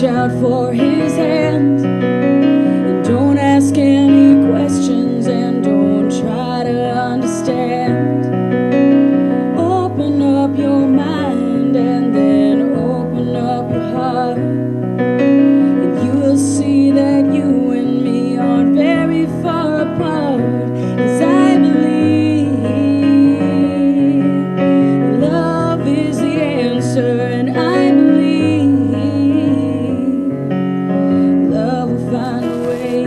reach out for his hand, and don't ask any questions, and don't try to understand. Open up your mind and then open up your heart, and you will see that you and me aren't very far apart. 'Cause I believe love is the answer, and I believe love will find a way.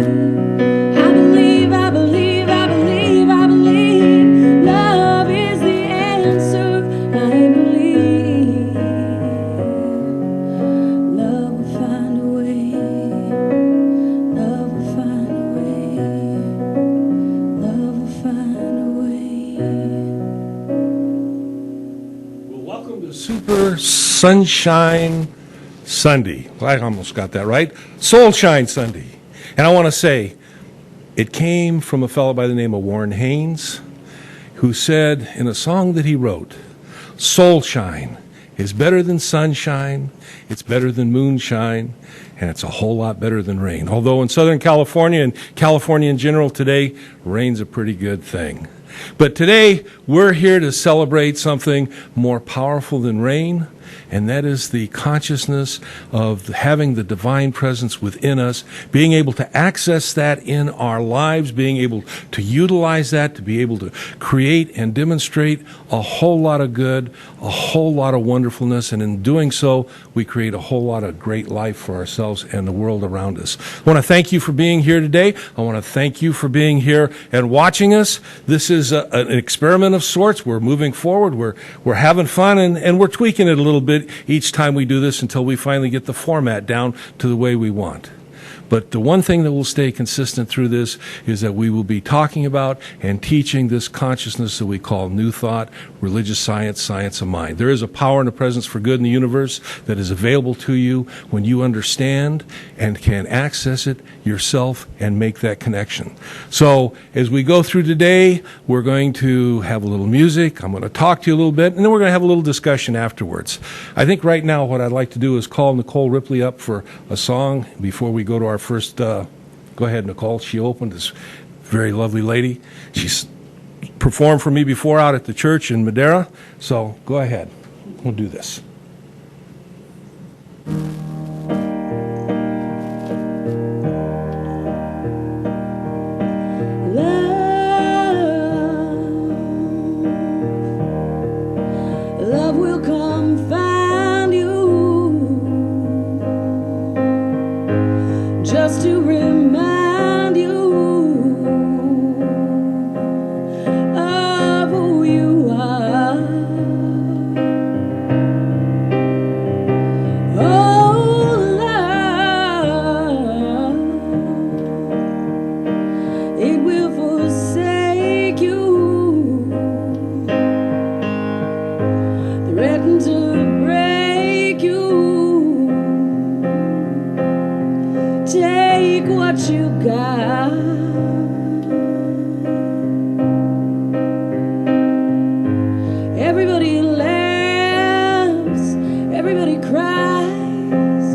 I believe, I believe, I believe, I believe love is the answer. I believe love will find a way. Love will find a way. Love will find a way. Well, welcome to Super Sunshine Sunday. Well, I almost got that right. Soulshine Sunday. And I want to say, it came from a fellow by the name of Warren Haynes, who said in a song that he wrote, "Soulshine is better than sunshine, it's better than moonshine, and it's a whole lot better than rain." Although in Southern California and California in general today, rain's a pretty good thing. But today, we're here to celebrate something more powerful than rain, and that is the consciousness of having the divine presence within us, being able to access that in our lives, being able to utilize that to be able to create and demonstrate a whole lot of good, a whole lot of wonderfulness, and in doing so, we create a whole lot of great life for ourselves and the world around us. I want to thank you for being here today. I want to thank you for being here and watching us. This is an experiment of sorts. We're moving forward. We're having fun, and we're tweaking it a little bit each time we do this until we finally get the format down to the way we want. But the one thing that will stay consistent through this is that we will be talking about and teaching this consciousness that we call New Thought, religious science, science of mind. There is a power and a presence for good in the universe that is available to you when you understand and can access it yourself and make that connection. So as we go through today, we're going to have a little music. I'm going to talk to you a little bit, and then we're going to have a little discussion afterwards. I think right now what I'd like to do is call Nicole Ripley up for a song before we go to our first, go ahead, Nicole. She opened, this very lovely lady. She's performed for me before out at the church in Madera. So go ahead. We'll do this. Love will come find you, just to remind you of who you are. Oh, love, it will forsake you, threaten to break you. Take what you got. Everybody laughs, everybody cries.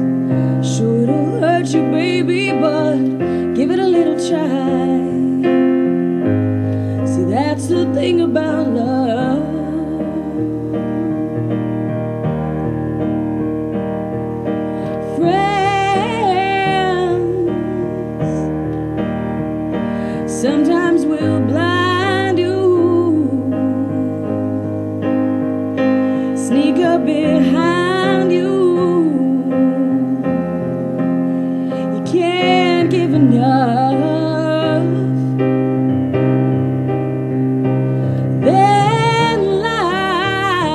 Sure, it'll hurt you, baby, but give it a little try. See, that's the thing about love. Sometimes we'll blind you, sneak up behind you. You can't give enough. Then life,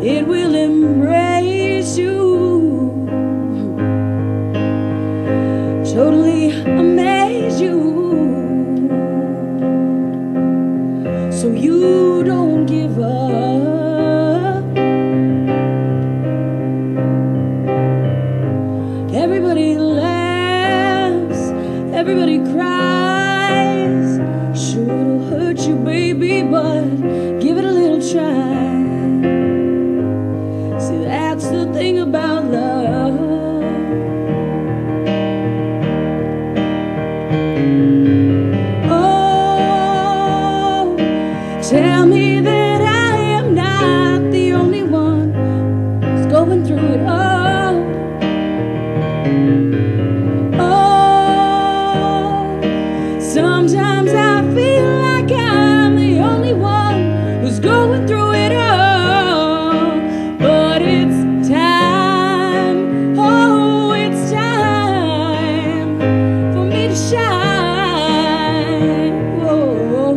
it will embrace you, totally amaze you, so you don't give up. only one who's going through it all. Oh, sometimes I feel like I'm the only one who's going through it all. But it's time, oh, it's time for me to shine. Oh,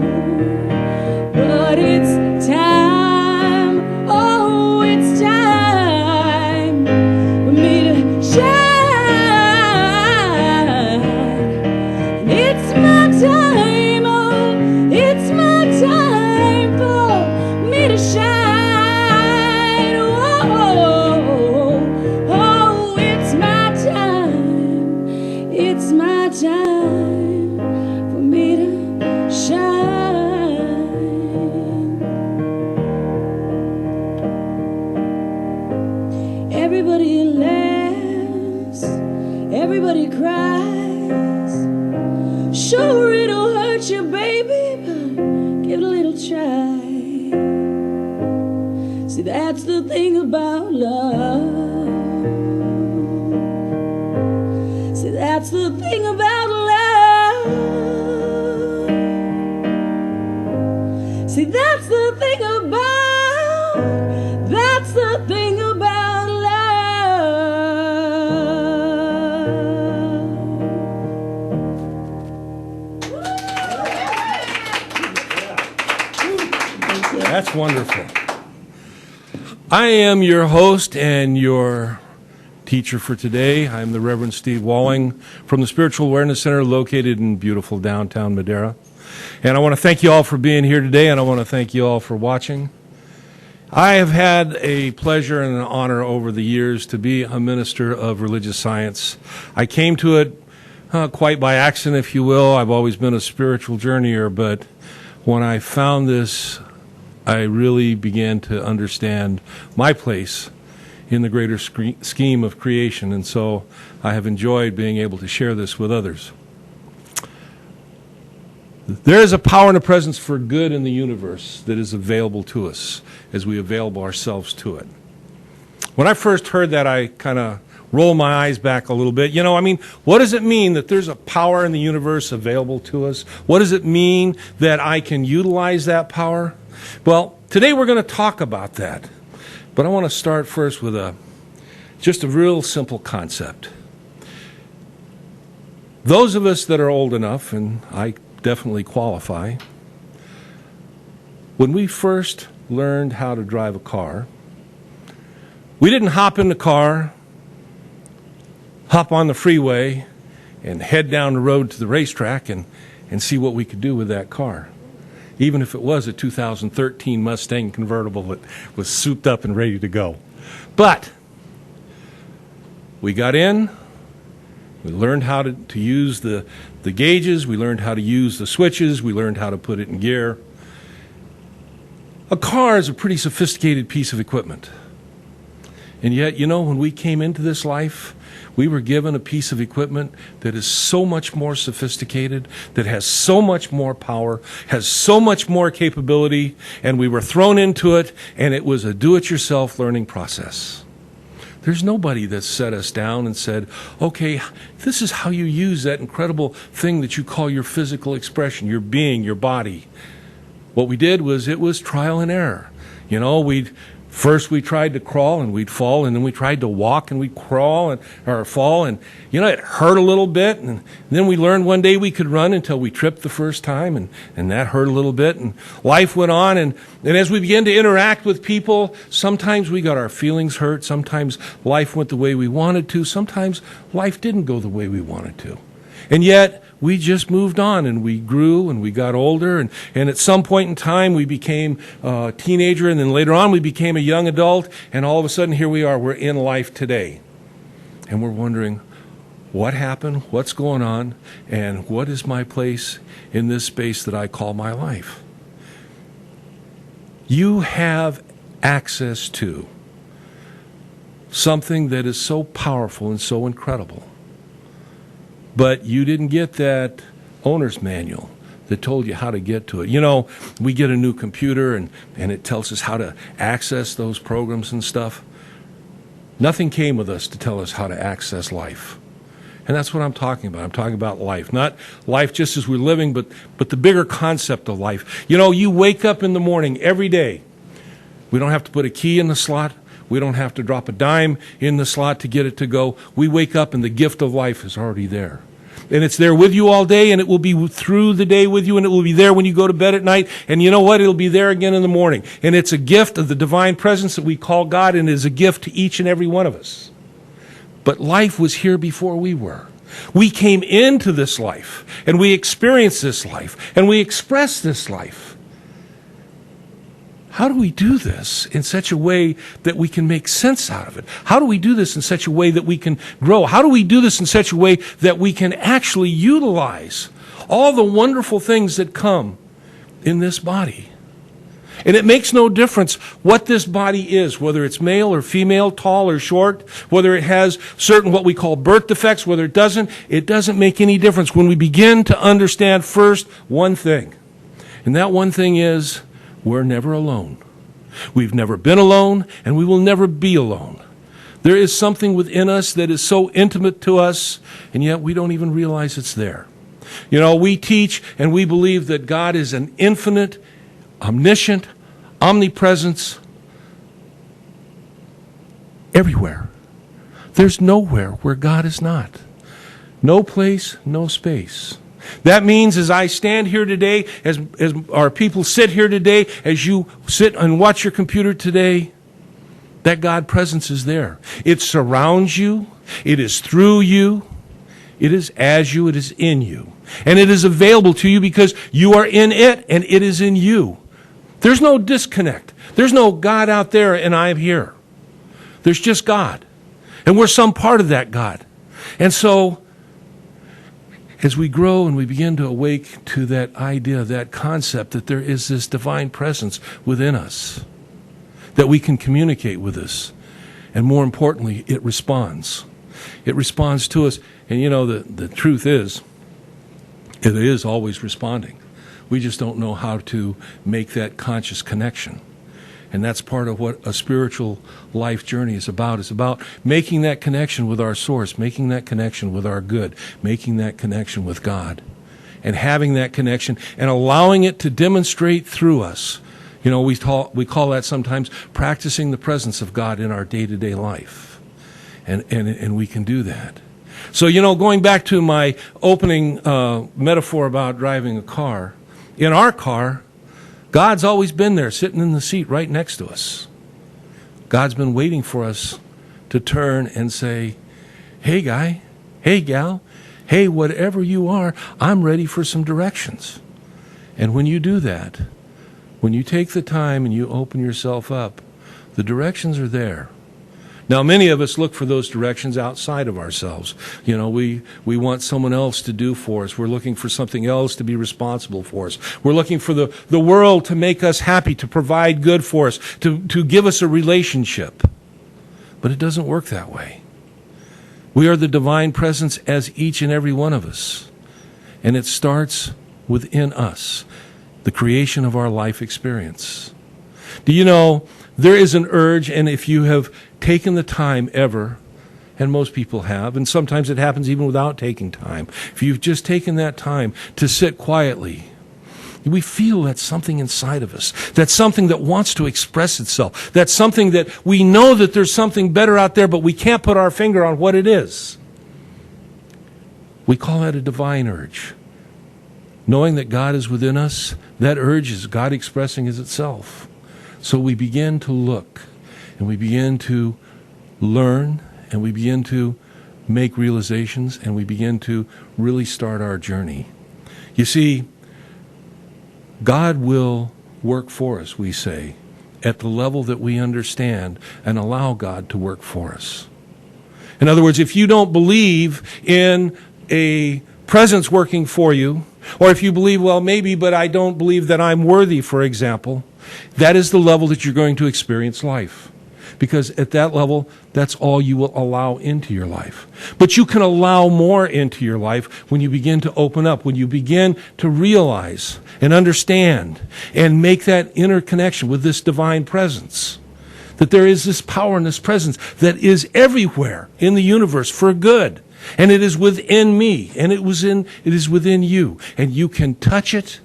but it's time, oh, it's time for me to shine. It's my time, oh, it's my time for me to shine. Oh, oh, it's my time, it's my time for me to shine. Everybody laughs, everybody cries. Sure, it'll hurt you, baby, but give it a little try. See, that's the thing about love. See, that's the thing about love. See, that's the thing about, that's the thing about love. That's wonderful. I am your host and your teacher for today. I'm the Reverend Steve Walling from the Spiritual Awareness Center located in beautiful downtown Madera. And I want to thank you all for being here today, and I want to thank you all for watching. I have had a pleasure and an honor over the years to be a minister of religious science. I came to it quite by accident, if you will. I've always been a spiritual journeyer, but when I found this, I really began to understand my place in the greater scheme of creation, and so I have enjoyed being able to share this with others. There is a power and a presence for good in the universe that is available to us as we avail ourselves to it. When I first heard that, I kind of rolled my eyes back a little bit. You know, I mean, what does it mean that there's a power in the universe available to us? What does it mean that I can utilize that power? Well, today we're going to talk about that. But I want to start first with just a real simple concept. Those of us that are old enough, and I definitely qualify, when we first learned how to drive a car, we didn't hop in the car, hop on the freeway, and head down the road to the racetrack and see what we could do with that car. Even if it was a 2013 Mustang convertible that was souped up and ready to go. But we got in, we learned how to use the gauges, we learned how to use the switches, we learned how to put it in gear. A car is a pretty sophisticated piece of equipment. And yet, you know, when we came into this life, we were given a piece of equipment that is so much more sophisticated, that has so much more power, has so much more capability, and we were thrown into it, and it was a do-it-yourself learning process. There's nobody that set us down and said, okay, this is how you use that incredible thing that you call your physical expression, your being, your body. What we did was, it was trial and error. You know, first we tried to crawl and we'd fall, and then we tried to walk and we'd crawl or fall, and you know, it hurt a little bit, and then we learned one day we could run until we tripped the first time, and that hurt a little bit, and life went on, and as we began to interact with people, sometimes we got our feelings hurt, sometimes life went the way we wanted to, sometimes life didn't go the way we wanted to. And yet, we just moved on, and we grew, and we got older, and at some point in time, we became a teenager, and then later on, we became a young adult, and all of a sudden, here we are, we're in life today. And we're wondering, what happened, what's going on, and what is my place in this space that I call my life? You have access to something that is so powerful and so incredible. But you didn't get that owner's manual, that told you how to get to it. You know, we get a new computer and it tells us how to access those programs and stuff. Nothing came with us to tell us how to access life. And that's what I'm talking about. I'm talking about life. Not life just as we're living, but the bigger concept of life. You know, you wake up in the morning every day. We don't have to put a key in the slot. We don't have to drop a dime in the slot to get it to go. We wake up and the gift of life is already there. And it's there with you all day, and it will be through the day with you, and it will be there when you go to bed at night. And you know what? It'll be there again in the morning. And it's a gift of the divine presence that we call God, and it is a gift to each and every one of us. But life was here before we were. We came into this life, and we experienced this life, and we express this life. How do we do this in such a way that we can make sense out of it? How do we do this in such a way that we can grow? How do we do this in such a way that we can actually utilize all the wonderful things that come in this body? And it makes no difference what this body is, whether it's male or female, tall or short, whether it has certain what we call birth defects, whether it doesn't make any difference when we begin to understand first one thing. And that one thing is, we're never alone. We've never been alone, and we will never be alone. There is something within us that is so intimate to us, and yet we don't even realize it's there. You know, we teach and we believe that God is an infinite, omniscient, omnipresence everywhere. There's nowhere where God is not. No place, no space. That means as I stand here today, as our people sit here today, as you sit and watch your computer today, that God presence is there. It surrounds you. It is through you. It is as you. It is in you. And it is available to you because you are in it and it is in you. There's no disconnect. There's no God out there and I'm here. There's just God. And we're some part of that God. And so, as we grow and we begin to awake to that idea, that concept that there is this divine presence within us, that we can communicate with us, and more importantly, it responds. It responds to us. And you know, the truth is, it is always responding. We just don't know how to make that conscious connection. And that's part of what a spiritual life journey is about. It's about making that connection with our source, making that connection with our good, making that connection with God, and having that connection and allowing it to demonstrate through us. You know, we call that sometimes practicing the presence of God in our day-to-day life. And we can do that. So, you know, going back to my opening metaphor about driving a car, in our car, God's always been there, sitting in the seat right next to us. God's been waiting for us to turn and say, hey, guy, hey, gal, hey, whatever you are, I'm ready for some directions. And when you do that, when you take the time and you open yourself up, the directions are there. Now, many of us look for those directions outside of ourselves. You know, we want someone else to do for us. We're looking for something else to be responsible for us. We're looking for the world to make us happy, to provide good for us, to give us a relationship. But it doesn't work that way. We are the divine presence as each and every one of us. And it starts within us, the creation of our life experience. Do you know, there is an urge, and if you have taken the time ever, and most people have, and sometimes it happens even without taking time, if you've just taken that time to sit quietly, we feel that's something inside of us. That's something that wants to express itself. That's something that we know that there's something better out there, but we can't put our finger on what it is. We call that a divine urge. Knowing that God is within us, that urge is God expressing as itself. So we begin to look, and we begin to learn, and we begin to make realizations, and we begin to really start our journey. You see, God will work for us, we say, at the level that we understand and allow God to work for us. In other words, if you don't believe in a presence working for you, or if you believe, well, maybe, but I don't believe that I'm worthy, for example, that is the level that you're going to experience life. because at that level, that's all you will allow into your life. But you can allow more into your life when you begin to open up, when you begin to realize and understand and make that interconnection with this divine presence. That there is this power and this presence that is everywhere in the universe for good. And it is within me, and it is within you. And you can touch it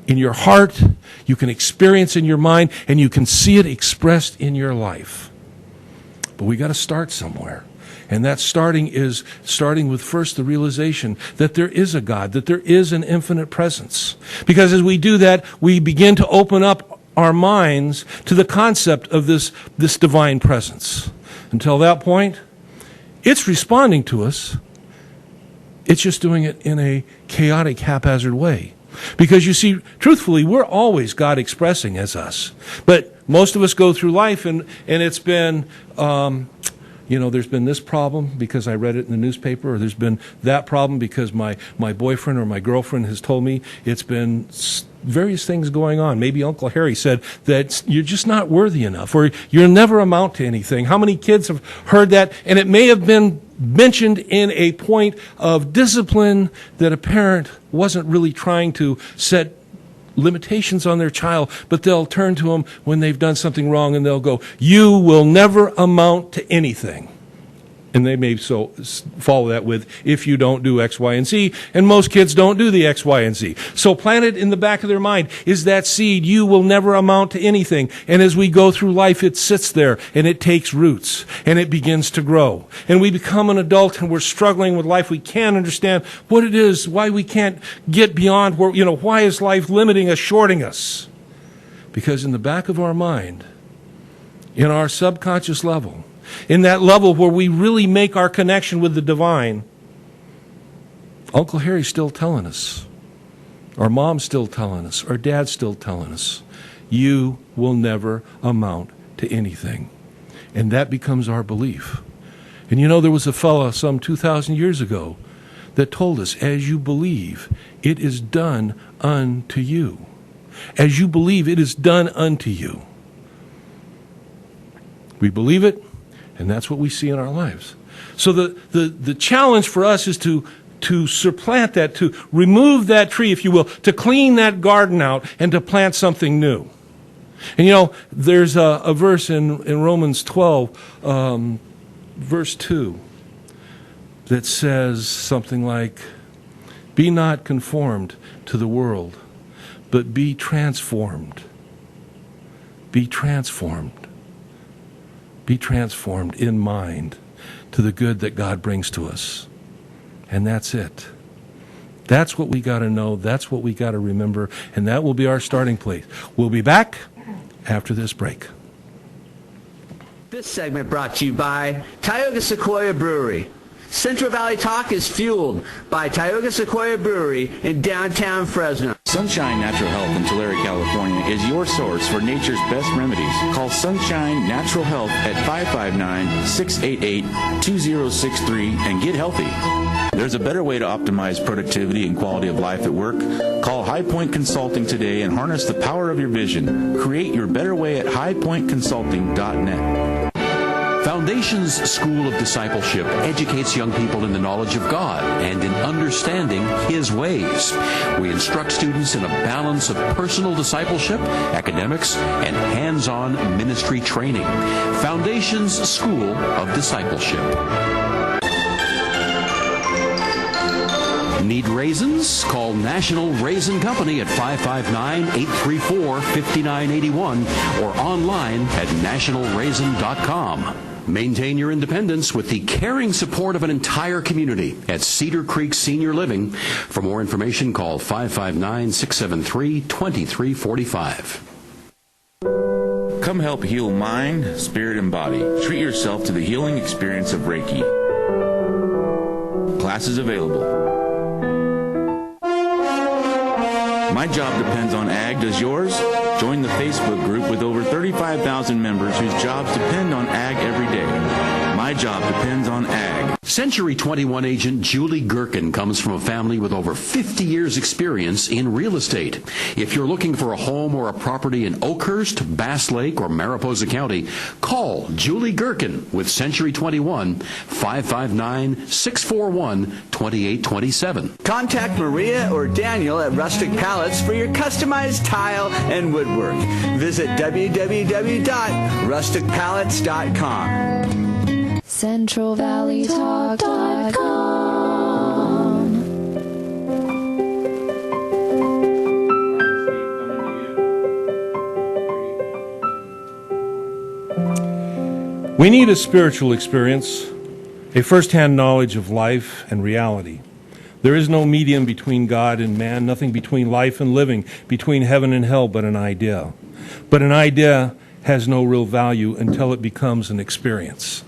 in your heart, you can experience in your mind, and you can see it expressed in your life. But we got to start somewhere. And that starting with first the realization that there is a God, that there is an infinite presence. Because as we do that, we begin to open up our minds to the concept of this divine presence. Until that point, it's responding to us. It's just doing it in a chaotic, haphazard way. Because you see, truthfully, we're always God expressing as us. But most of us go through life and it's been, there's been this problem because I read it in the newspaper, or there's been that problem because my boyfriend or my girlfriend has told me. It's been various things going on. Maybe Uncle Harry said that you're just not worthy enough, or you'll never amount to anything. How many kids have heard that? And it may have been mentioned in a point of discipline that a parent wasn't really trying to set limitations on their child, but they'll turn to them when they've done something wrong and they'll go, "You will never amount to anything." And they may so follow that with, "If you don't do X, Y, and Z," and most kids don't do the X, Y, and Z. So planted in the back of their mind is that seed, "You will never amount to anything." And as we go through life, it sits there and it takes roots and it begins to grow. And we become an adult and we're struggling with life. We can't understand what it is, why we can't get beyond where, why is life limiting us, shorting us? Because in the back of our mind, in our subconscious level, in that level where we really make our connection with the divine, Uncle Harry's still telling us, our mom's still telling us, our dad's still telling us, "You will never amount to anything." And that becomes our belief. And there was a fellow some 2,000 years ago that told us, as you believe, it is done unto you. As you believe, it is done unto you. We believe it, and that's what we see in our lives. So the challenge for us is to supplant that, to remove that tree, if you will, to clean that garden out and to plant something new. And there's a verse in Romans 12, verse 2, that says something like, "Be not conformed to the world, but be transformed." Be transformed. Be transformed in mind to the good that God brings to us. And that's it. That's what we got to know. That's what we got to remember. And that will be our starting place. We'll be back after this break. This segment brought to you by Tioga Sequoia Brewery. Central Valley Talk is fueled by Tioga Sequoia Brewery in downtown Fresno. Sunshine Natural Health in Tulare, California is your source for nature's best remedies. Call Sunshine Natural Health at 559-688-2063 and get healthy. There's a better way to optimize productivity and quality of life at work. Call High Point Consulting today and harness the power of your vision. Create your better way at highpointconsulting.net. Foundations School of Discipleship educates young people in the knowledge of God and in understanding His ways. We instruct students in a balance of personal discipleship, academics, and hands-on ministry training. Foundations School of Discipleship. Need raisins? Call National Raisin Company at 559-834-5981 or online at nationalraisin.com. Maintain your independence with the caring support of an entire community at Cedar Creek Senior Living. For more information, call 559-673-2345. Come help heal mind, spirit, and body. Treat yourself to the healing experience of Reiki. Classes available. My job depends on ag. Does yours? Join the Facebook group with over 35,000 members whose jobs depend on ag every day. My job depends on ag. Century 21 agent Julie Gherkin comes from a family with over 50 years experience in real estate. If you're looking for a home or a property in Oakhurst, Bass Lake, or Mariposa County, call Julie Gherkin with Century 21, 559-641-2827. Contact Maria or Daniel at Rustic Pallets for your customized tile and woodwork. Visit www.rusticpallets.com. CentralValleyTalk.com. We need a spiritual experience, a first-hand knowledge of life and reality. There is no medium between God and man, nothing between life and living, between heaven and hell, but an idea. But an idea has no real value until it becomes an experience.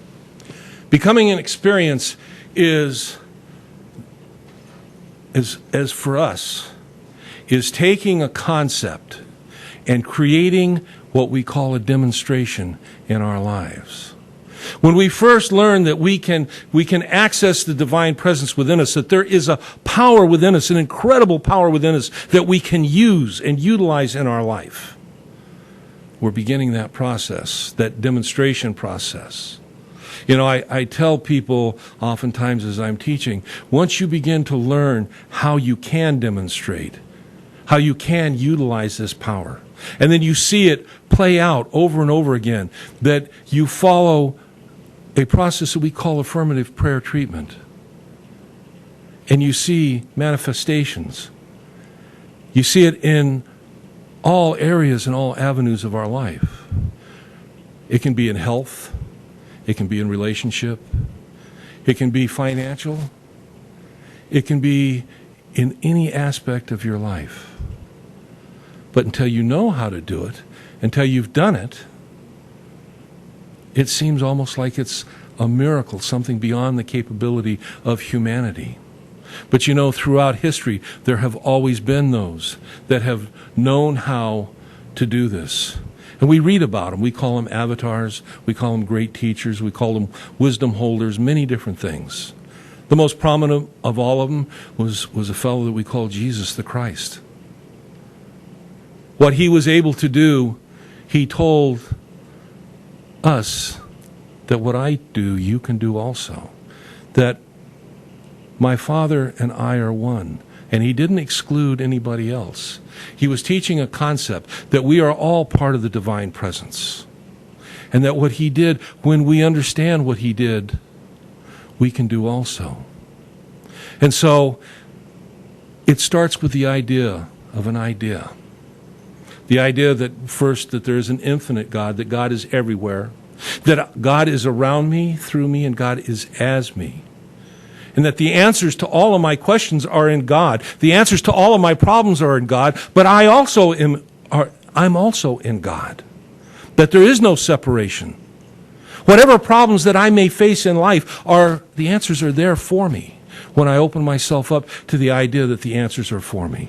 Becoming an experience is for us, is taking a concept and creating what we call a demonstration in our lives. When we first learn that we can access the divine presence within us, that there is a power within us, an incredible power within us that we can use and utilize in our life, we're beginning that process, that demonstration process. You know, I tell people oftentimes as I'm teaching, once you begin to learn how you can demonstrate, how you can utilize this power, and then you see it play out over and over again, that you follow a process that we call affirmative prayer treatment, and you see manifestations. You see it in all areas and all avenues of our life. It can be in health. It can be in relationship. It can be financial. It can be in any aspect of your life. But until you know how to do it, until you've done it, it seems almost like it's a miracle, something beyond the capability of humanity. But you know, throughout history, there have always been those that have known how to do this. And we read about them. We call them avatars. We call them great teachers. We call them wisdom holders, many different things. The most prominent of all of them was a fellow that we call Jesus the Christ. What he was able to do, he told us that what I do, you can do also. That my Father and I are one. And he didn't exclude anybody else. He was teaching a concept that we are all part of the divine presence. And that what he did, when we understand what he did, we can do also. And so, it starts with the idea of an idea. The idea that first, that there is an infinite God, that God is everywhere, that God is around me, through me, and God is as me. And that the answers to all of my questions are in God. The answers to all of my problems are in God, but I'm also in God. That there is no separation. Whatever problems that I may face in life, the answers are there for me when I open myself up to the idea that the answers are for me.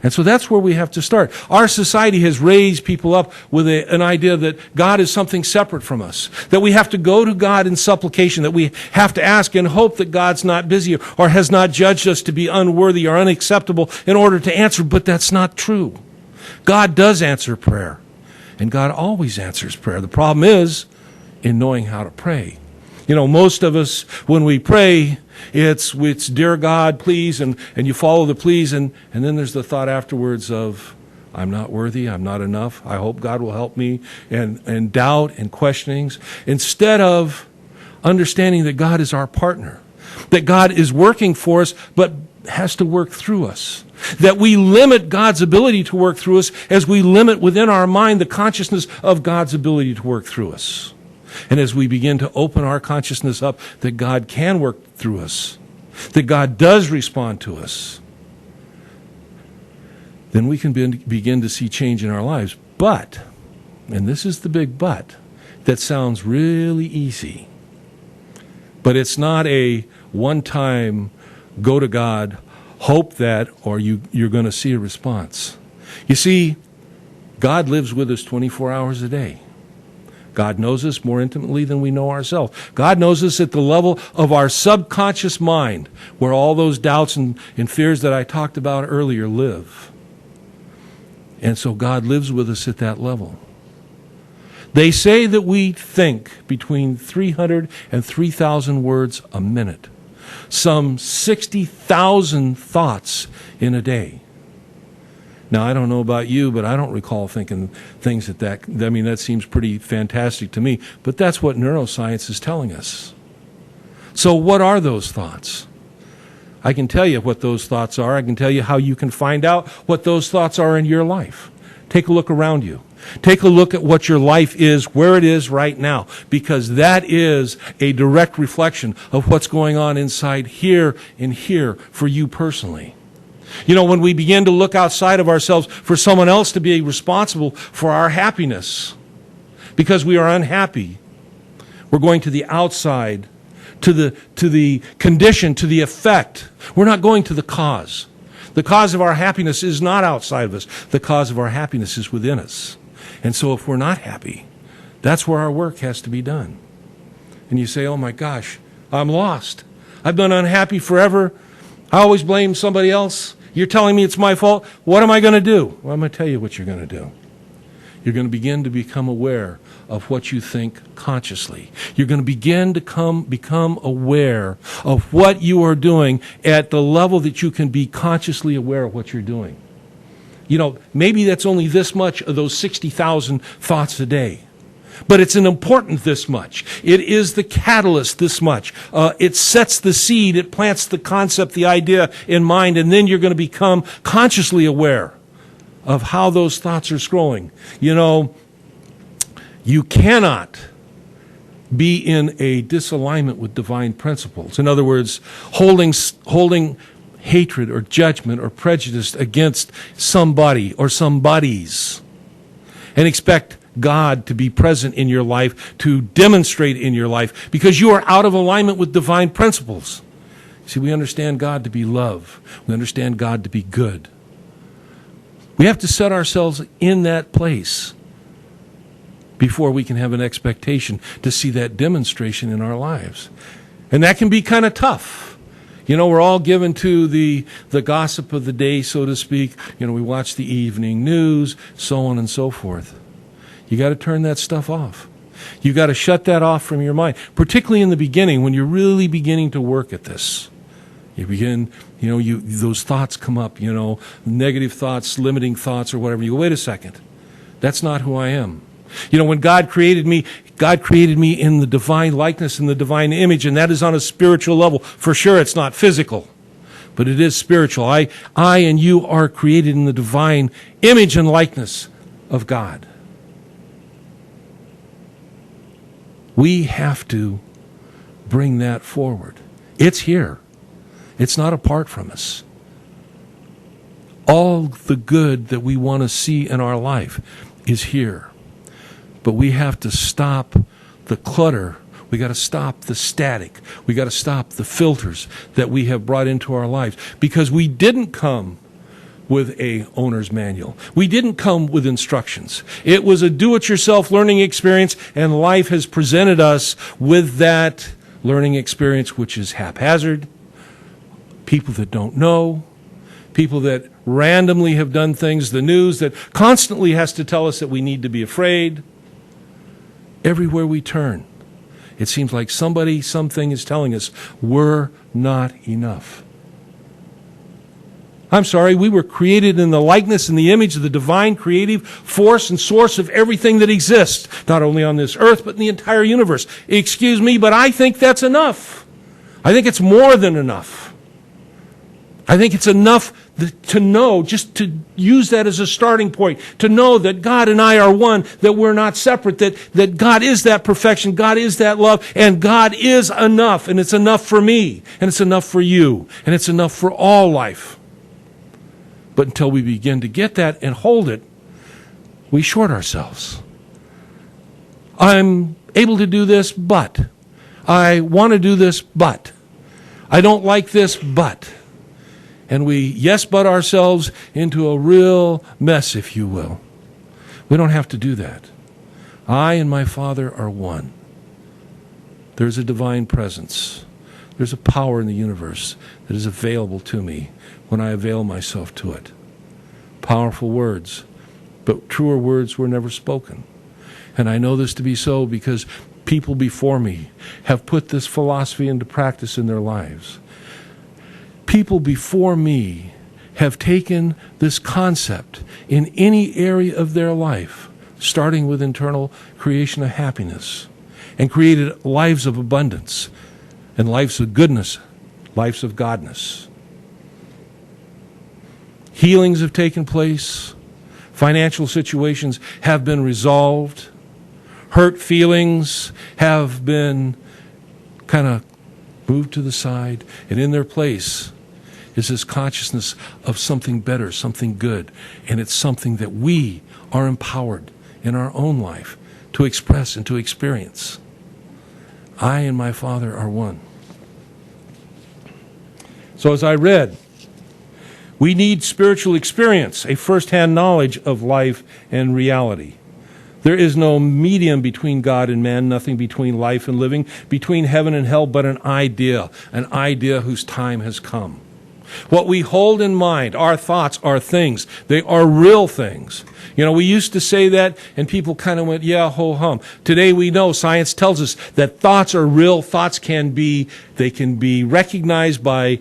And so that's where we have to start. Our society has raised people up with an idea that God is something separate from us, that we have to go to God in supplication, that we have to ask and hope that God's not busy or has not judged us to be unworthy or unacceptable in order to answer, but that's not true. God does answer prayer, and God always answers prayer. The problem is in knowing how to pray. You know, most of us, when we pray, it's dear God, please, and you follow the please, and then there's the thought afterwards of, I'm not worthy, I'm not enough, I hope God will help me, and doubt and questionings, instead of understanding that God is our partner, that God is working for us, but has to work through us. That we limit God's ability to work through us as we limit within our mind the consciousness of God's ability to work through us. And as we begin to open our consciousness up that God can work through us, that God does respond to us, then we can begin to see change in our lives. But, and this is the big but, that sounds really easy, but it's not a one-time go to God, hope that, or you're going to see a response. You see, God lives with us 24 hours a day. God knows us more intimately than we know ourselves. God knows us at the level of our subconscious mind, where all those doubts and fears that I talked about earlier live. And so God lives with us at that level. They say that we think between 300 and 3,000 words a minute, some 60,000 thoughts in a day. Now, I don't know about you, but I don't recall thinking things that seems pretty fantastic to me, but that's what neuroscience is telling us. So what are those thoughts? I can tell you what those thoughts are. I can tell you how you can find out what those thoughts are in your life. Take a look around you. Take a look at what your life is, where it is right now, because that is a direct reflection of what's going on inside here and here for you personally. You know, when we begin to look outside of ourselves for someone else to be responsible for our happiness, because we are unhappy, we're going to the outside, to the condition, to the effect. We're not going to the cause. The cause of our happiness is not outside of us. The cause of our happiness is within us. And so if we're not happy, that's where our work has to be done. And you say, oh my gosh, I'm lost. I've been unhappy forever. I always blame somebody else. You're telling me it's my fault. What am I going to do? Well, I'm going to tell you what you're going to do. You're going to begin to become aware of what you think consciously. You're going to begin to become aware of what you are doing at the level that you can be consciously aware of what you're doing. You know, maybe that's only this much of those 60,000 thoughts a day. But it's an important this much. It is the catalyst this much. It sets the seed. It plants the concept, the idea in mind, and then you're going to become consciously aware of how those thoughts are scrolling. You know, you cannot be in a disalignment with divine principles. In other words, holding hatred or judgment or prejudice against somebody or somebodies and expect God to be present in your life, to demonstrate in your life, because you are out of alignment with divine principles. See, we understand God to be love. We understand God to be good. We have to set ourselves in that place before we can have an expectation to see that demonstration in our lives. And that can be kind of tough. You know, we're all given to the gossip of the day, so to speak. You know, we watch the evening news, so on and so forth. You got to turn that stuff off. You got to shut that off from your mind, particularly in the beginning when you're really beginning to work at this. You begin, those thoughts come up, negative thoughts, limiting thoughts or whatever. You go, wait a second. That's not who I am. You know, when God created me in the divine likeness and the divine image, and that is on a spiritual level. For sure, it's not physical, but it is spiritual. I and you are created in the divine image and likeness of God. We have to bring that forward. It's here. It's not apart from us. All the good that we want to see in our life is here. But we have to stop the clutter. We got to stop the static. We got to stop the filters that we have brought into our lives, because we didn't come with a owner's manual. We didn't come with instructions. It was a do-it-yourself learning experience, and life has presented us with that learning experience, which is haphazard, people that don't know, people that randomly have done things, the news that constantly has to tell us that we need to be afraid. Everywhere we turn, it seems like something is telling us we're not enough. I'm sorry, we were created in the likeness and the image of the divine creative force and source of everything that exists, not only on this earth, but in the entire universe. Excuse me, but I think that's enough. I think it's more than enough. I think it's enough to know, just to use that as a starting point, to know that God and I are one, that we're not separate, that God is that perfection, God is that love, and God is enough, and it's enough for me, and it's enough for you, and it's enough for all life. But until we begin to get that and hold it, we short ourselves. I'm able to do this, but. I want to do this, but. I don't like this, but. And we yes-but ourselves into a real mess, if you will. We don't have to do that. I and my Father are one. There's a divine presence. There's a power in the universe that is available to me when I avail myself to it. Powerful words, but truer words were never spoken. And I know this to be so because people before me have put this philosophy into practice in their lives. People before me have taken this concept in any area of their life, starting with internal creation of happiness, and created lives of abundance and lives of goodness, lives of godness. Healings have taken place. Financial situations have been resolved. Hurt feelings have been kind of moved to the side. And in their place is this consciousness of something better, something good. And it's something that we are empowered in our own life to express and to experience. I and my Father are one. So as I read, we need spiritual experience, a first-hand knowledge of life and reality. There is no medium between God and man, nothing between life and living, between heaven and hell, but an idea whose time has come. What we hold in mind, our thoughts are things. They are real things. You know, we used to say that, and people kind of went, yeah, ho-hum. Today we know, science tells us that thoughts are real. Thoughts can be recognized by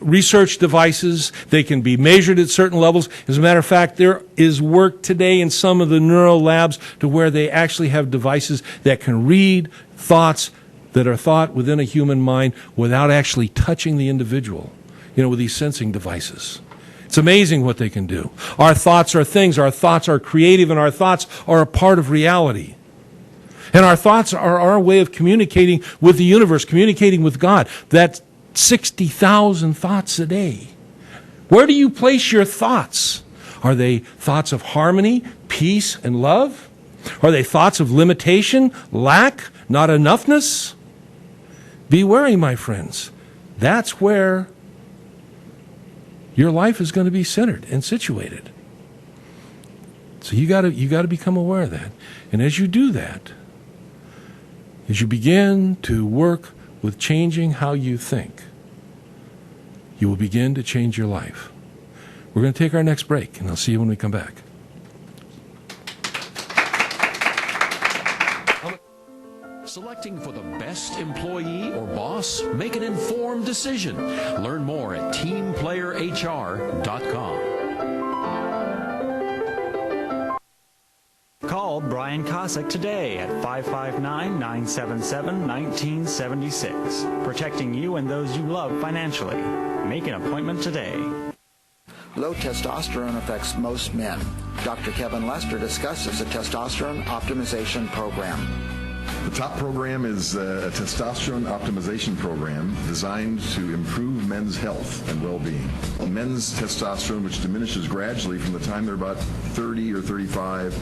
research devices. They can be measured at certain levels. As a matter of fact, there is work today in some of the neuro labs to where they actually have devices that can read thoughts that are thought within a human mind without actually touching the individual, with these sensing devices. It's amazing what they can do. Our thoughts are things. Our thoughts are creative, and our thoughts are a part of reality. And our thoughts are our way of communicating with the universe, communicating with God. That's 60,000 thoughts a day. Where do you place your thoughts? Are they thoughts of harmony, peace, and love? Are they thoughts of limitation, lack, not enoughness? Be wary, my friends. That's where your life is going to be centered and situated. So you got to become aware of that. And as you do that, as you begin to work with changing how you think, you will begin to change your life. We're going to take our next break, and I'll see you when we come back. Selecting for the best employee or boss? Make an informed decision. Learn more at teamplayerhr.com. Call Brian Kosick today at 559-977-1976. Protecting you and those you love financially. Make an appointment today. Low testosterone affects most men. Dr. Kevin Lester discusses the testosterone optimization program. The top program is a testosterone optimization program designed to improve men's health and well-being. Men's testosterone, which diminishes gradually from the time they're about 30 or 35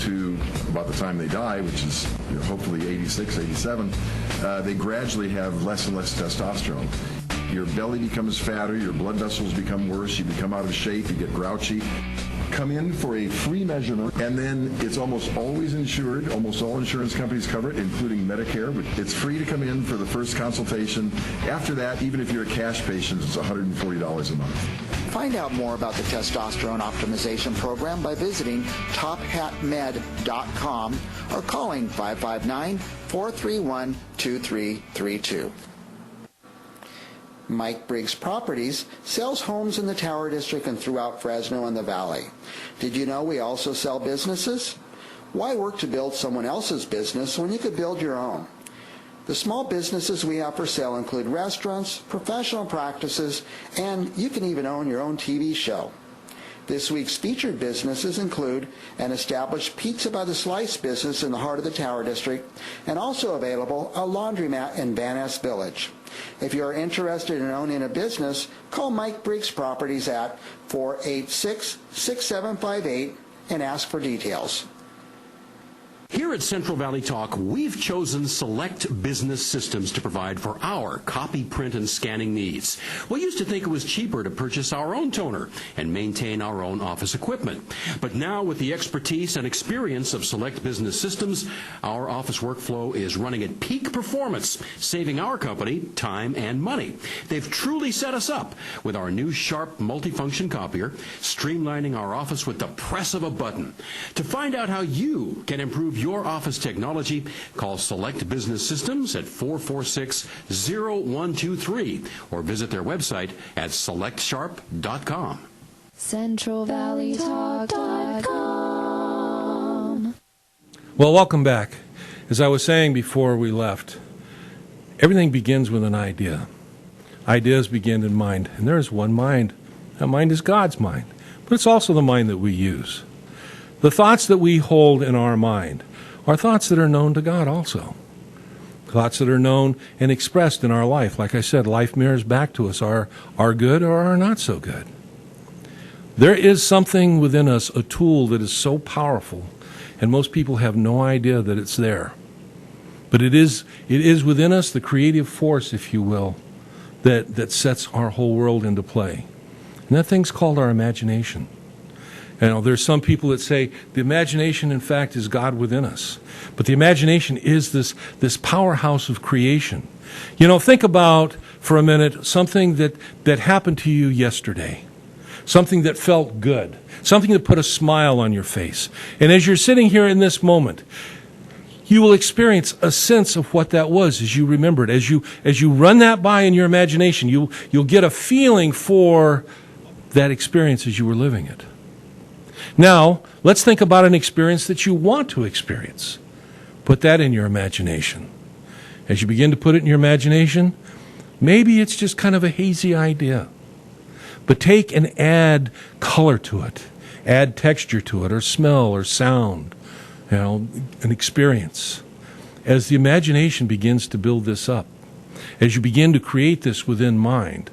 to about the time they die, which is hopefully 86, 87, they gradually have less and less testosterone. Your belly becomes fatter, your blood vessels become worse, you become out of shape, you get grouchy. Come in for a free measurement, and then it's almost always insured. Almost all insurance companies cover it, including Medicare. It's free to come in for the first consultation. After that, even if you're a cash patient, it's $140 a month. Find out more about the testosterone optimization program by visiting tophatmed.com or calling 559-431-2332. Mike Briggs Properties sells homes in the Tower District and throughout Fresno and the Valley. Did you know we also sell businesses? Why work to build someone else's business when you could build your own? The small businesses we have for sale include restaurants, professional practices, and you can even own your own TV show. This week's featured businesses include an established Pizza by the Slice business in the heart of the Tower District, and also available a laundromat in Van Ness Village. If you are interested in owning a business, call Mike Briggs Properties at 486-6758 and ask for details. Here at Central Valley Talk, we've chosen Select Business Systems to provide for our copy, print, and scanning needs. We used to think it was cheaper to purchase our own toner and maintain our own office equipment. But now, with the expertise and experience of Select Business Systems, our office workflow is running at peak performance, saving our company time and money. They've truly set us up with our new sharp multifunction copier, streamlining our office with the press of a button. To find out how you can improve your office technology, call Select Business Systems at 446-0123 or visit their website at selectsharp.com. CentralValleyTalk.com. Well, welcome back. As I was saying before we left, everything begins with an idea. Ideas begin in mind, and there is one mind. That mind is God's mind, but it's also the mind that we use. The thoughts that we hold in our mind are thoughts that are known to God also. Thoughts that are known and expressed in our life. Like I said, life mirrors back to us our good or our not so good. There is something within us, a tool that is so powerful, and most people have no idea that it's there. But it is within us, the creative force, if you will, that sets our whole world into play. And that thing's called our imagination. You know, there's some people that say the imagination, in fact, is God within us. But the imagination is this powerhouse of creation. You know, think about, for a minute, something that happened to you yesterday. Something that felt good. Something that put a smile on your face. And as you're sitting here in this moment, you will experience a sense of what that was as you remember it. As you run that by in your imagination, you'll get a feeling for that experience as you were living it. Now, let's think about an experience that you want to experience. Put that in your imagination. As you begin to put it in your imagination, maybe it's just kind of a hazy idea. But take and add color to it. Add texture to it, or smell, or sound. You know, an experience. As the imagination begins to build this up, as you begin to create this within mind,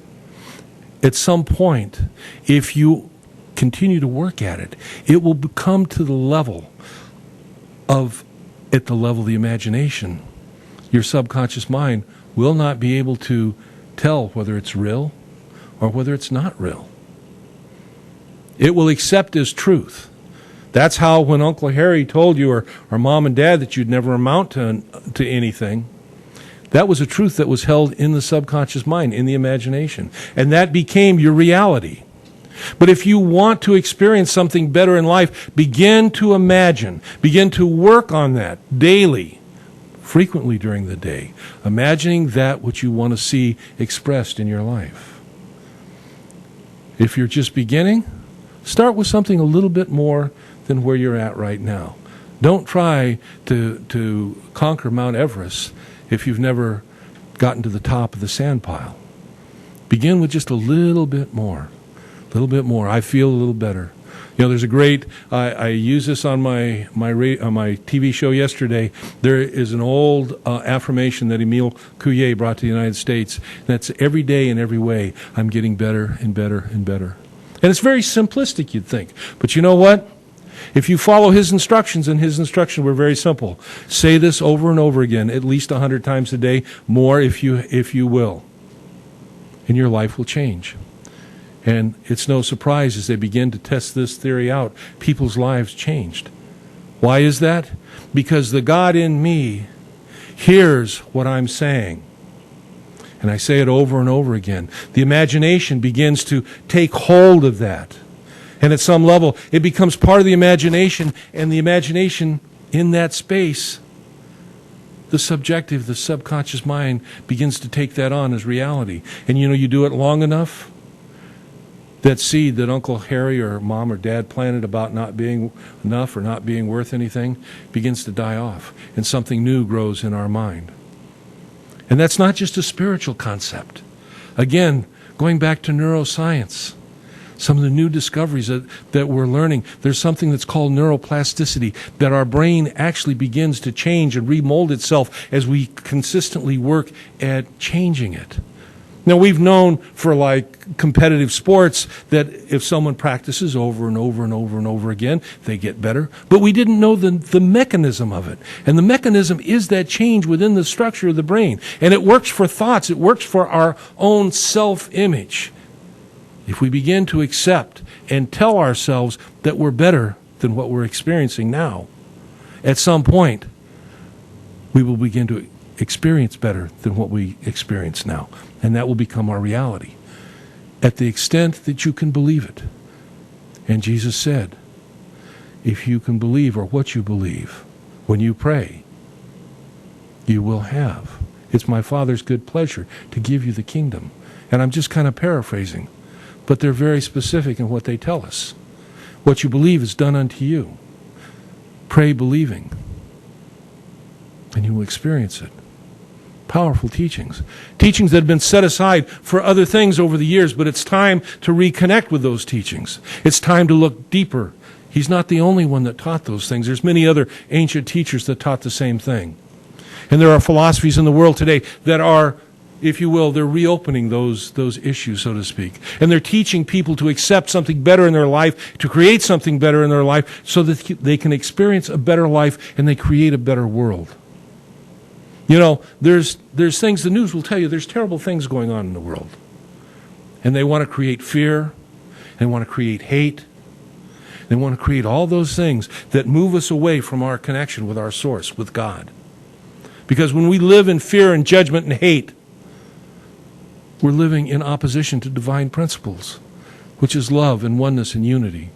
at some point, if you continue to work at it, it will come to the level of the imagination. Your subconscious mind will not be able to tell whether it's real or whether it's not real. It will accept as truth. That's how when Uncle Harry told you, or Mom and Dad, that you'd never amount to anything, that was a truth that was held in the subconscious mind, in the imagination. And that became your reality. But if you want to experience something better in life, begin to imagine. Begin to work on that daily, frequently during the day, imagining that which you want to see expressed in your life. If you're just beginning, start with something a little bit more than where you're at right now. Don't try to conquer Mount Everest if you've never gotten to the top of the sand pile. Begin with just a little bit more. A little bit more. I feel a little better. You know, there's a great, I use this on my TV show yesterday. There is an old affirmation that Emile Couillet brought to the United States. That's every day in every way, I'm getting better and better and better. And it's very simplistic, you'd think. But you know what? If you follow his instructions, and his instructions were very simple, say this over and over again, at least 100 times a day, more if you will. And your life will change. And it's no surprise as they begin to test this theory out, people's lives changed. Why is that? Because the God in me hears what I'm saying. And I say it over and over again. The imagination begins to take hold of that. And at some level, it becomes part of the imagination, and the imagination in that space, the subjective, the subconscious mind begins to take that on as reality. And you know, you do it long enough, that seed that Uncle Harry or Mom or Dad planted about not being enough or not being worth anything begins to die off, and something new grows in our mind. And that's not just a spiritual concept. Again, going back to neuroscience, some of the new discoveries that we're learning, there's something that's called neuroplasticity, that our brain actually begins to change and remold itself as we consistently work at changing it. Now, we've known for like competitive sports that if someone practices over and over and over and over again, they get better. But we didn't know the mechanism of it. And the mechanism is that change within the structure of the brain. And it works for thoughts. It works for our own self-image. If we begin to accept and tell ourselves that we're better than what we're experiencing now, at some point, we will begin to experience better than what we experience now. And that will become our reality, at the extent that you can believe it. And Jesus said, if you can believe, or what you believe, when you pray, you will have. It's my Father's good pleasure to give you the kingdom. And I'm just kind of paraphrasing, but they're very specific in what they tell us. What you believe is done unto you. Pray believing, and you will experience it. Powerful teachings. Teachings that have been set aside for other things over the years, but it's time to reconnect with those teachings. It's time to look deeper. He's not the only one that taught those things. There's many other ancient teachers that taught the same thing. And there are philosophies in the world today that are, if you will, they're reopening those issues, so to speak. And they're teaching people to accept something better in their life, to create something better in their life, so that they can experience a better life and they create a better world. You know, there's things, the news will tell you, there's terrible things going on in the world. And they want to create fear. They want to create hate. They want to create all those things that move us away from our connection with our source, with God. Because when we live in fear and judgment and hate, we're living in opposition to divine principles, which is love and oneness and unity.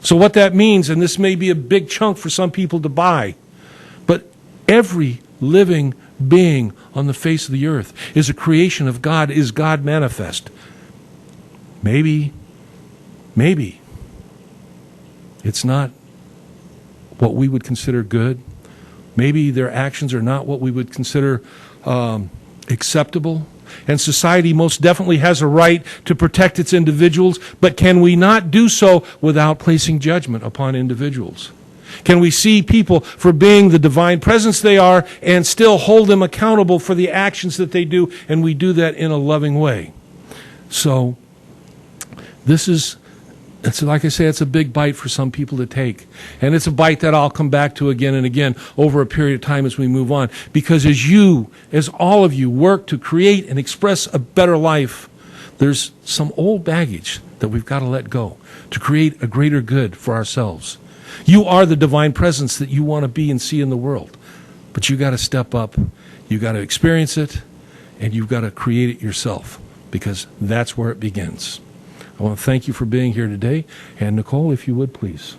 So what that means, and this may be a big chunk for some people to buy, but every living being on the face of the earth is a creation of God, is God manifest. Maybe it's not what we would consider good. Maybe their actions are not what we would consider acceptable. And society most definitely has a right to protect its individuals, but can we not do so without placing judgment upon individuals? Can we see people for being the divine presence they are and still hold them accountable for the actions that they do, and we do that in a loving way? So it's like I say, it's a big bite for some people to take. And it's a bite that I'll come back to again and again over a period of time as we move on. Because as all of you work to create and express a better life, there's some old baggage that we've got to let go to create a greater good for ourselves. You are the divine presence that you want to be and see in the world. But you got to step up, you got to experience it, and you've got to create it yourself, because that's where it begins. I want to thank you for being here today. And Nicole, if you would, please.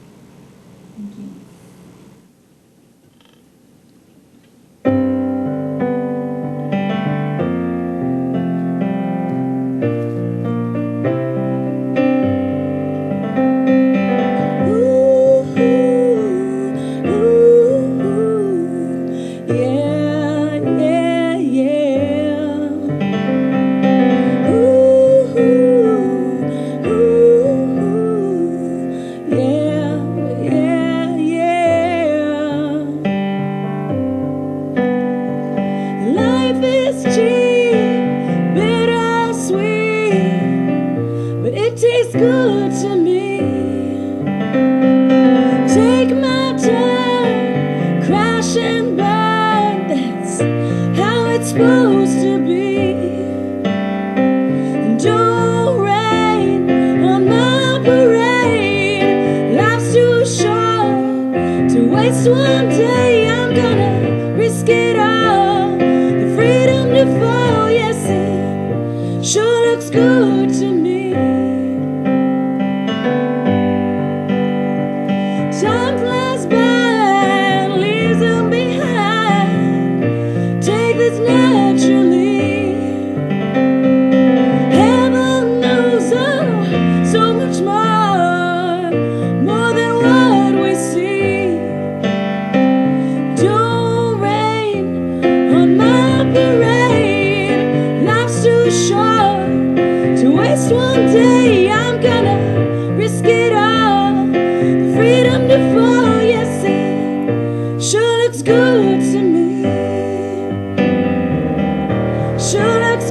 Sure looks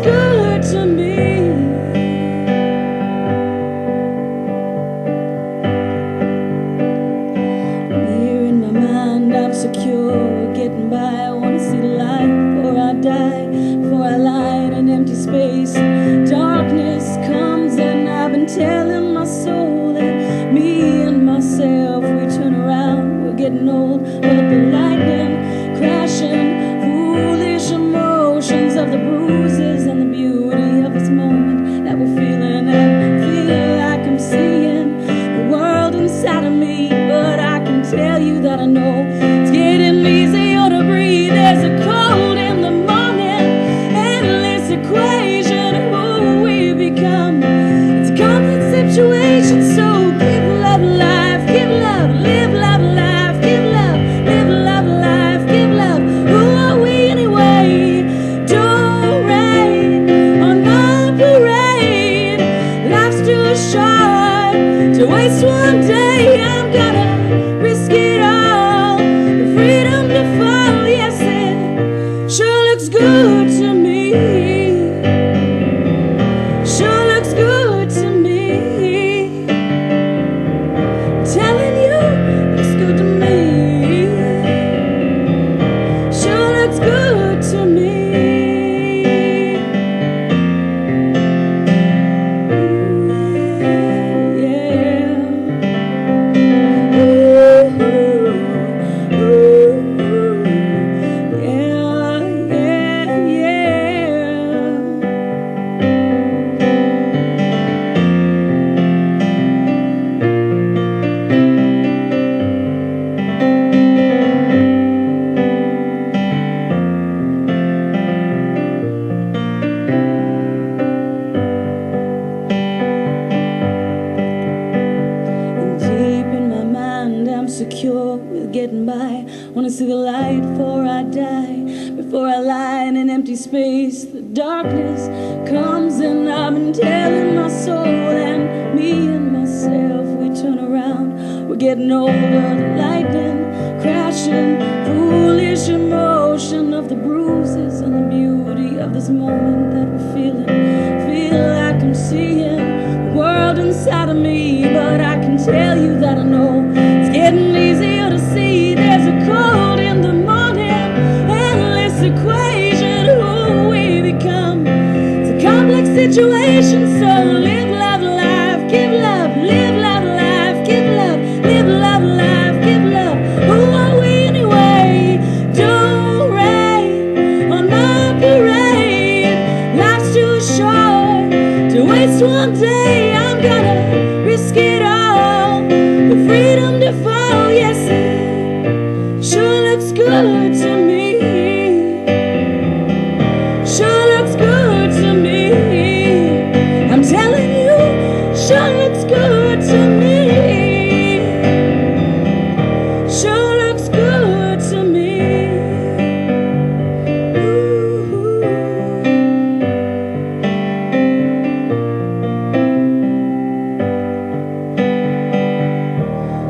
good to getting by. I wanna see the light before I die, before I lie in an empty space. Darkness comes and I've been telling my soul that me and myself, we turn around, we're getting old. But the lightning crashing, foolish emotions of the bruises and the beauty of this moment that we're feeling, and feel like I'm seeing the world inside of me. But I can tell you that I know it's getting easier to breathe. There's a cold in the morning, endless equation of who we become. It's a complex situation, so give love life, give love, live love life, give love, live love life, give love. Who are we anyway? Don't rain on my parade. Life's too short to waste one day. I'm gonna risk it all, the freedom to fall. Yes, it sure looks good to me. Sure looks good to me. I'm telling you, looks good to me. Sure looks good to me. Secure with getting by. Wanna see the light before I die, before I lie in an empty space. The darkness comes and I've been telling my soul, and me and myself, we turn around, we're getting older. The lightning crashing, foolish emotion of the bruises and the beauty of this moment that we're feeling. Feel like I'm seeing the world inside of me, but I can tell you that I know it's getting easier to see. There's a cold in the morning, endless equation who we become. It's a complex situation, so live love life, give love, live love life, give love, live love life, give love. Who are we anyway? Don't rain on my parade. Life's too short to waste one day. I'm gonna risk it all, the freedom to fall. Yes, it sure looks good to me. Sure looks good to me. I'm telling you, sure looks good to me. Sure looks good to me. Ooh.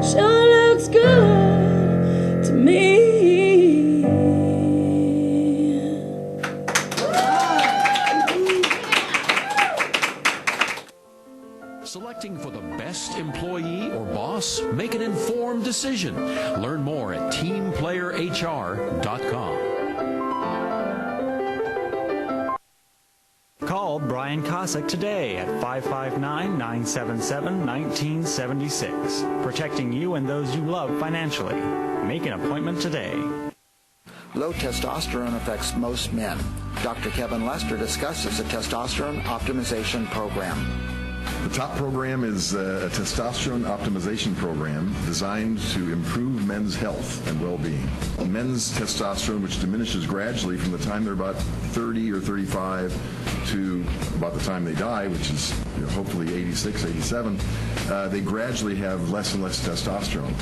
Sure looks good to me. Selecting for the best employee or boss? Make an informed decision. Learn more at teamplayerhr.com. Call Brian Cossack today at 559-977-1976. Protecting you and those you love financially. Make an appointment today. Low testosterone affects most men. Dr. Kevin Lester discusses the testosterone optimization program. The top program is a testosterone optimization program designed to improve men's health and well-being. Men's testosterone, which diminishes gradually from the time they're about 30 or 35 to about the time they die, which is hopefully 86, 87, they gradually have less and less testosterone.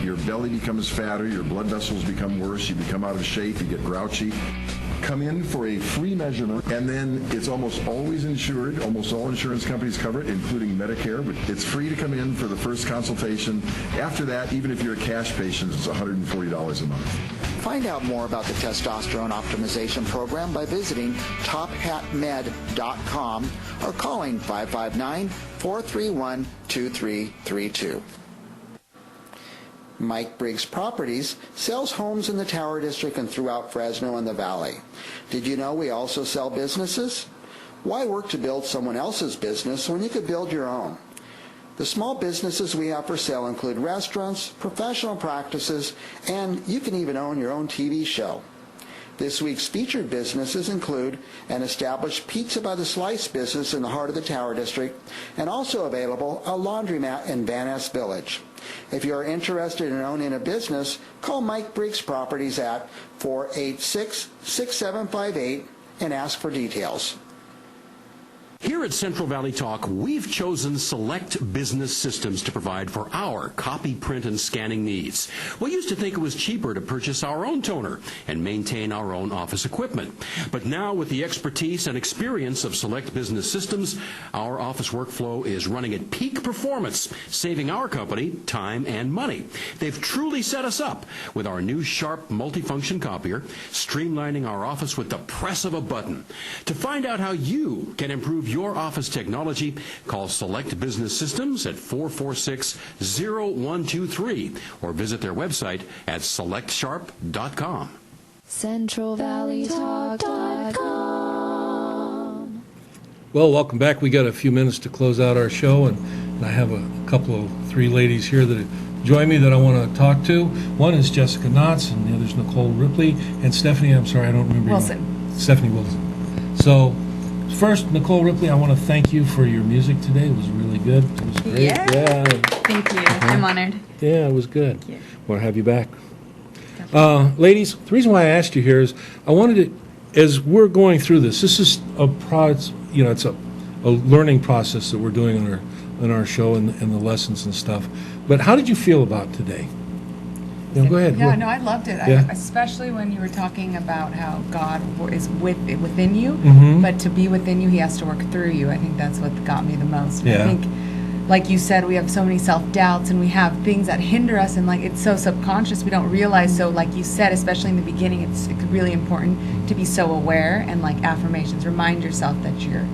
Your belly becomes fatter, your blood vessels become worse, you become out of shape, you get grouchy. Come in for a free measurement, and then it's almost always insured. Almost all insurance companies cover it, including Medicare, but it's free to come in for the first consultation. After that, even if you're a cash patient, it's $140 a month. Find out more about the testosterone optimization program by visiting tophatmed.com or calling 559-431-2332. Mike Briggs Properties sells homes in the Tower District and throughout Fresno and the Valley. Did you know we also sell businesses? Why work to build someone else's business when you could build your own? The small businesses we have for sale include restaurants, professional practices, and you can even own your own TV show. This week's featured businesses include an established Pizza by the Slice business in the heart of the Tower District, and also available a laundromat in Van Ness Village. If you are interested in owning a business, call Mike Briggs Properties at 486-6758 and ask for details. Here at Central Valley Talk, we've chosen Select Business Systems to provide for our copy, print, and scanning needs. We used to think it was cheaper to purchase our own toner and maintain our own office equipment. But now, with the expertise and experience of Select Business Systems, our office workflow is running at peak performance, saving our company time and money. They've truly set us up with our new sharp multifunction copier, streamlining our office with the press of a button. To find out how you can improve your office technology, call Select Business Systems at 446-0123 or visit their website at selectsharp.com. CentralValleyTalk.com. Well, welcome back. We got a few minutes to close out our show, and I have a couple of three ladies here that join me that I want to talk to. One is Jessica Knotts, and the other is Nicole Ripley, and Stephanie, I'm sorry, I don't remember Stephanie Wilson. So, first, Nicole Ripley, I want to thank you for your music today. It was really good. It was great. Yeah. Thank you. I'm honored. Yeah, it was good. Thank you. Want to have you back. Ladies, the reason why I asked you here is I wanted to, as we're going through this is a it's a learning process that we're doing in our show and the lessons and stuff. But how did you feel about today? Go ahead. Yeah, no, I loved it. Yeah. Especially when you were talking about how God is within you, Mm-hmm. but to be within you, He has to work through you. I think that's what got me the most. Yeah. I think, like you said, we have so many self-doubts and we have things that hinder us, and like it's so subconscious we don't realize. So like you said, especially in the beginning, it's really important to be so aware, and like affirmations, remind yourself that you're,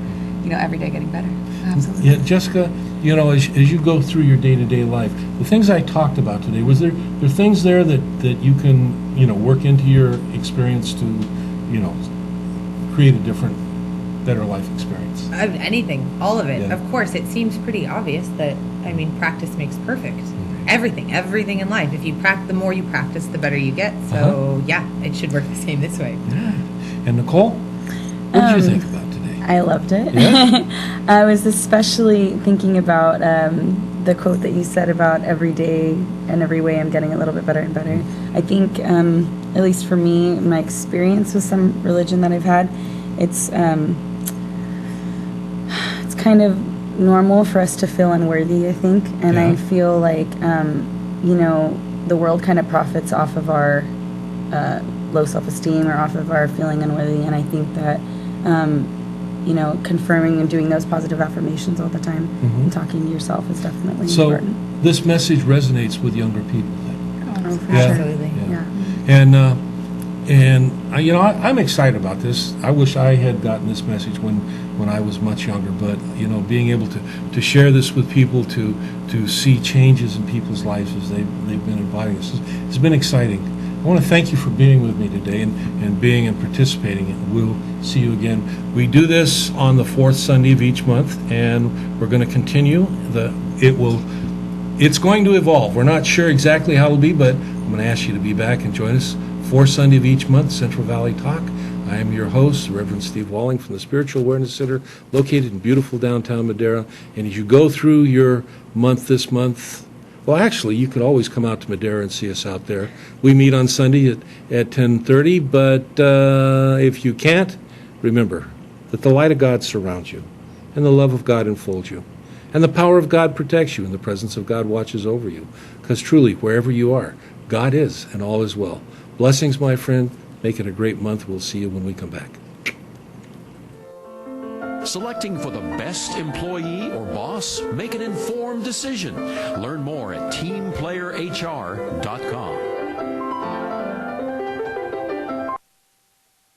every day getting better. Absolutely. Yeah, Jessica, as you go through your day-to-day life, the things I talked about today, was there things there that you can, work into your experience to, create a different, better life experience? Anything, all of it. Yeah. Of course, it seems pretty obvious that, practice makes perfect. Everything in life. If you the more you practice, the better you get. So, yeah, it should work the same this way. Yeah. And Nicole, what did you think about today? I loved it. Yeah? I was especially thinking about the quote that you said about every day and every way I'm getting a little bit better and better. I think, at least for me, my experience with some religion that I've had, it's kind of normal for us to feel unworthy, I think. And Yeah. I feel like, the world kind of profits off of our low self-esteem or off of our feeling unworthy. And I think that, confirming and doing those positive affirmations all the time and talking to yourself is definitely important. So this message resonates with younger people then? Oh, for Yeah. sure. Absolutely. Yeah. And I'm excited about this. I wish I had gotten this message when I was much younger, but, being able to share this with people, to see changes in people's lives as they've been inviting us, it's been exciting. I want to thank you for being with me today and being and participating. We'll see you again. We do this on the fourth Sunday of each month, and we're going to continue. It's going to evolve. We're not sure exactly how it'll be, but I'm going to ask you to be back and join us fourth Sunday of each month, Central Valley Talk. I am your host, Reverend Steve Walling from the Spiritual Awareness Center, located in beautiful downtown Madera. And as you go through your month this month, well, actually, you could always come out to Madera and see us out there. We meet on Sunday at 10:30, but if you can't, remember that the light of God surrounds you, and the love of God enfolds you, and the power of God protects you, and the presence of God watches over you. Because truly, wherever you are, God is, and all is well. Blessings, my friend. Make it a great month. We'll see you when we come back. Selecting for the best employee or boss? Make an informed decision. Learn more at teamplayerhr.com.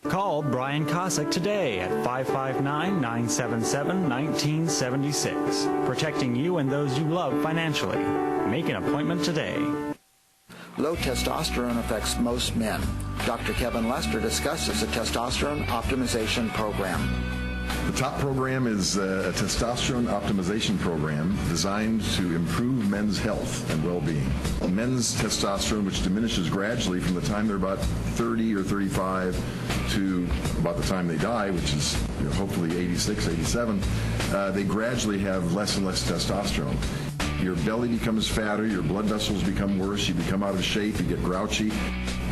Call Brian Kosick today at 559-977-1976. Protecting you and those you love financially. Make an appointment today. Low testosterone affects most men. Dr. Kevin Lester discusses the testosterone optimization program. The top program is a testosterone optimization program designed to improve men's health and well-being. Men's testosterone, which diminishes gradually from the time they're about 30 or 35 to about the time they die, which is hopefully 86, 87, they gradually have less and less testosterone. Your belly becomes fatter, your blood vessels become worse, you become out of shape, you get grouchy.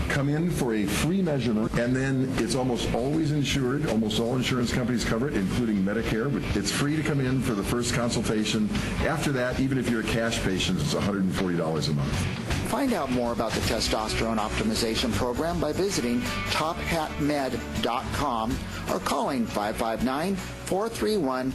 Come in for a free measurement, and then it's almost always insured. Almost all insurance companies cover it, including Medicare, but it's free to come in for the first consultation. After that, even if you're a cash patient, it's $140 a month. Find out more about the testosterone optimization program by visiting tophatmed.com or calling 559-431